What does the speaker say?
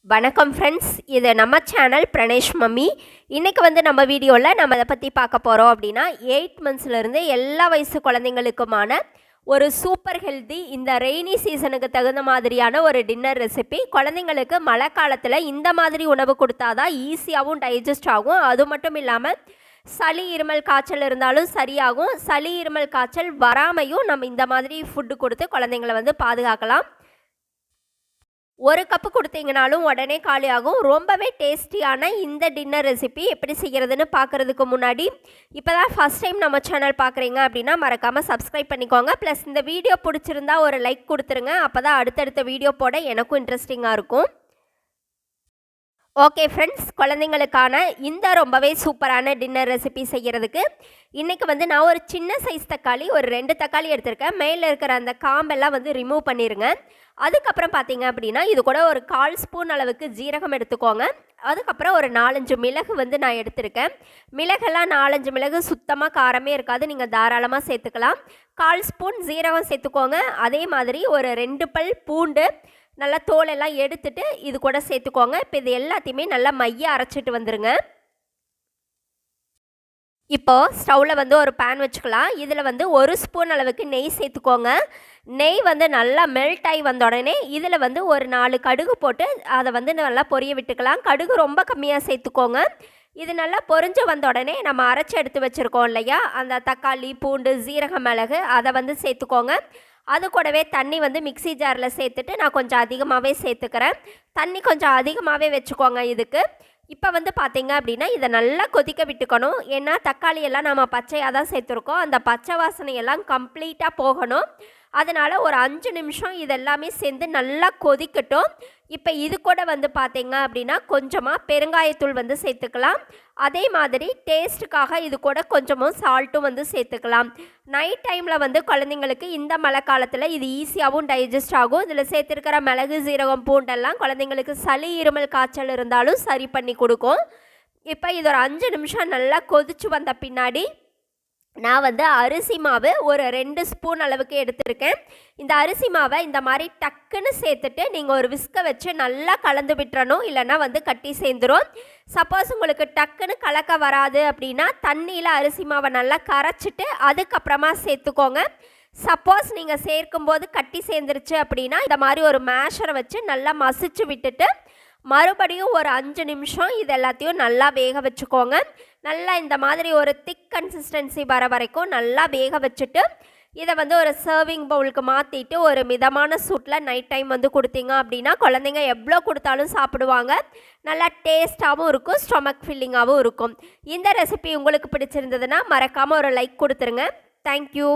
வணக்கம் ஃப்ரெண்ட்ஸ், இது நம்ம சேனல் பிரணேஷ் மம்மி. இன்றைக்கி நம்ம வீடியோவில் நம்ம அதை பற்றி பார்க்க போகிறோம். அப்படின்னா 8 மந்த்ஸ்லேருந்து எல்லா வயசு குழந்தைங்களுக்குமான ஒரு சூப்பர் ஹெல்தி இந்த ரெய்னி சீசனுக்கு தகுந்த மாதிரியான ஒரு டின்னர் ரெசிபி. குழந்தைங்களுக்கு மழை காலத்தில் இந்த மாதிரி உணவு கொடுத்தாதான் ஈஸியாகவும் டைஜஸ்ட் ஆகும். அது மட்டும் இல்லாமல் சளி இருமல் காய்ச்சல் இருந்தாலும் சரியாகும். சளி இருமல் காய்ச்சல் வராமையும் நம்ம இந்த மாதிரி ஃபுட்டு கொடுத்து குழந்தைங்களை பாதுகாக்கலாம். ஒரு கப்பு கொடுத்தீங்கனாலும் உடனே காலியாகும். ரொம்பவே டேஸ்டியான இந்த டின்னர் ரெசிபி எப்படி செய்கிறதுன்னு பார்க்குறதுக்கு முன்னாடி இப்போ தான் ஃபஸ்ட் டைம் நம்ம சேனல் பார்க்குறீங்க அப்படின்னா மறக்காமல் சப்ஸ்கிரைப் பண்ணிக்கோங்க. ப்ளஸ் இந்த வீடியோ பிடிச்சிருந்தா ஒரு லைக் கொடுத்துருங்க. அப்போ தான் அடுத்தடுத்த வீடியோ போட எனக்கும் இன்ட்ரெஸ்டிங்காக இருக்கும். ஓகே ஃப்ரெண்ட்ஸ், குழந்தைங்களுக்கான இந்த ரொம்பவே சூப்பரான டின்னர் ரெசிபி செய்கிறதுக்கு இன்றைக்கி நான் ஒரு சின்ன சைஸ் தக்காளி, ஒரு 2 தக்காளி எடுத்திருக்கேன். மேலே இருக்கிற அந்த காம்பெல்லாம் ரிமூவ் பண்ணிடுங்க. அதுக்கப்புறம் பார்த்தீங்க அப்படின்னா இது கூட ஒரு 1/4 ஸ்பூன் அளவுக்கு ஜீரகம் எடுத்துக்கோங்க. அதுக்கப்புறம் ஒரு 4-5 மிளகு நான் எடுத்திருக்கேன். மிளகெல்லாம் 4-5 மிளகு சுத்தமாக காரமே இருக்காது, நீங்கள் தாராளமாக சேர்த்துக்கலாம். 1/4 ஸ்பூன் ஜீரகம் சேர்த்துக்கோங்க. அதே மாதிரி ஒரு 2 பல் பூண்டு நல்லா தோலெல்லாம் எடுத்துட்டு இது கூட சேர்த்துக்கோங்க. இப்போ இது எல்லாத்தையுமே நல்லா மைய அரைச்சிட்டு வந்துடுங்க. இப்போது ஸ்டவ்வில் ஒரு பேன் வச்சுக்கலாம். இதில் 1 ஸ்பூன் அளவுக்கு நெய் சேர்த்துக்கோங்க. நெய் நல்லா மெல்ட் ஆகி வந்த உடனே இதில் ஒரு 4 கடுகு போட்டு அதை நல்லா பொரிய விட்டுக்கலாம். கடுகு ரொம்ப கம்மியாக சேர்த்துக்கோங்க. இது நல்லா பொரிஞ்சு வந்த உடனே நம்ம அரைச்சி எடுத்து வச்சுருக்கோம் இல்லையா, அந்த தக்காளி பூண்டு ஜீரக மிளகு அதை சேர்த்துக்கோங்க. அது கூடவே தண்ணி மிக்சி ஜாரில் சேர்த்துட்டு நான் கொஞ்சம் அதிகமாகவே சேர்த்துக்கிறேன். தண்ணி கொஞ்சம் அதிகமாகவே வச்சுக்கோங்க இதுக்கு. இப்போ பார்த்தீங்க அப்படின்னா இதை நல்லா கொதிக்க விட்டுக்கணும். ஏன்னா தக்காளி எல்லாம் நம்ம பச்சையாக தான் சேர்த்துருக்கோம். அந்த பச்சை வாசனையெல்லாம் கம்ப்ளீட்டாக போகணும். அதனால் ஒரு 5 நிமிஷம் இதெல்லாமே சேர்ந்து நல்லா கொதிக்கட்டும். இப்போ இது கூட பார்த்தீங்க அப்படின்னா கொஞ்சமாக பெருங்காயத்தூள் சேர்த்துக்கலாம். அதே மாதிரி டேஸ்ட்டுக்காக இது கூட கொஞ்சமும் சால்ட்டும் சேர்த்துக்கலாம். நைட் டைமில் குழந்தைங்களுக்கு இந்த மழை காலத்தில் இது ஈஸியாகவும் டைஜஸ்ட் ஆகும். இதில் சேர்த்துருக்கிற மிளகு ஜீரகம் பூண்டெல்லாம் குழந்தைங்களுக்கு சளி இருமல் காய்ச்சல் இருந்தாலும் சரி பண்ணி கொடுக்கும். இப்போ இது ஒரு 5 நிமிஷம் நல்லா கொதிச்சு வந்த பின்னாடி நான் அரிசி மாவு ஒரு 2 ஸ்பூன் அளவுக்கு எடுத்திருக்கேன். இந்த அரிசி மாவை இந்த மாதிரி டக்குன்னு சேர்த்துட்டு நீங்கள் ஒரு விஸ்கை வச்சு நல்லா கலந்து விட்டுறணும். இல்லைன்னா கட்டி சேர்ந்துடும். சப்போஸ் உங்களுக்கு டக்குன்னு கலக்க வராது அப்படின்னா தண்ணியில் அரிசி மாவை நல்லா கரைச்சிட்டு அதுக்கப்புறமா சேர்த்துக்கோங்க. சப்போஸ் நீங்கள் சேர்க்கும்போது கட்டி சேர்ந்துருச்சு அப்படின்னா இந்த மாதிரி ஒரு மேஷரை வச்சு நல்லா மசிச்சு விட்டுட்டு மறுபடியும் ஒரு 5 நிமிஷம் இது எல்லாத்தையும் நல்லா வேக வச்சுக்கோங்க. நல்லா இந்த மாதிரி ஒரு திக் கன்சிஸ்டன்சி வர வரைக்கும் நல்லா வேக வச்சுட்டு இதை ஒரு சர்விங் பவுலுக்கு மாற்றிட்டு ஒரு மிதமான சூட்டில் நைட் டைம் கொடுத்தீங்க அப்படின்னா குழந்தைங்க எவ்வளோ கொடுத்தாலும் சாப்பிடுவாங்க. நல்லா டேஸ்ட்டாகவும் இருக்கும், ஸ்டொமக் ஃபில்லிங்காகவும் இருக்கும். இந்த ரெசிபி உங்களுக்கு பிடிச்சிருந்ததுன்னா மறக்காமல் ஒரு லைக் கொடுத்துருங்க. தேங்க்யூ.